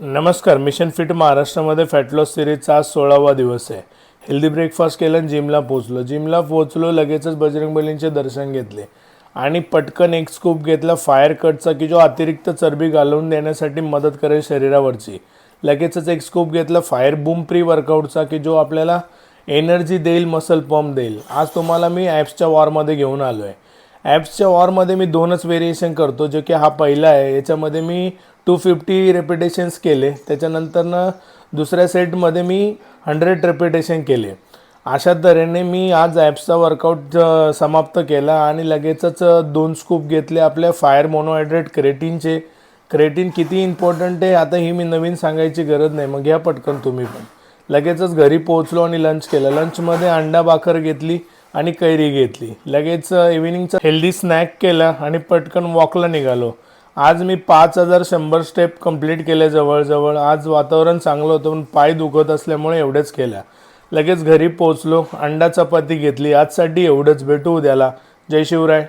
नमस्कार. Mission fit महाराष्ट्रामध्ये fat loss सिरीजचा आज 16वा दिवस आहे. हेल्दी ब्रेकफास्ट केलं आणि जिमला पोचलो. लगेचच बजरंगबलींचे दर्शन घेतले आणि पटकन एक स्कूप घेतला फायर कटचा की जो अतिरिक्त चरबी घालवून देण्यासाठी मदत करेल शरीरावरची. लगेचच एक स्कूप घेतला फायर बूम प्री वर्कआउटचा की जो आपल्याला एनर्जी देईल, मसल पंप देईल. आज तुम्हाला मी ॲप्सच्या वॉरमध्ये घेऊन आलो आहे. ॲप्सच्या वॉरमध्ये मी दोनच व्हेरिएशन करतो, जे की हा पहिला आहे. याच्यामध्ये मी 250 रेपिटेशन्स केले. त्याच्यानंतरनं दुसऱ्या सेटमध्ये मी 100 रेपिटेशन केले. अशा तऱ्हेने मी आज ॲप्सचा वर्कआउट समाप्त केला आणि लगेचच 2 स्कूप घेतले आपल्या फायर मोनोहायड्रेट क्रेटीनचे. क्रेटीन किती इम्पॉर्टंट आहे आता ही मी नवीन सांगायची गरज नाही, मग घ्या पटकन तुम्ही पण. लगेचच घरी पोहोचलो आणि लंच केलं. लंचमध्ये अंडा भाकर घेतली आणि कैरी घेतली. लगेच इव्हिनिंगचा हेल्दी स्नॅक केला आणि पटकन वॉकला निघालो. आज मी 5100 स्टेप कंप्लीट केले जवळजवळ. आज वातावरण चांगलं होतं पण पाय दुखत असल्यामुळे एवढेच केल्या. लगेच घरी पोहोचलो. अंडा चपाती घेतली. आजसाठी एवढंच. भेटू उद्याला. जय शिवराय.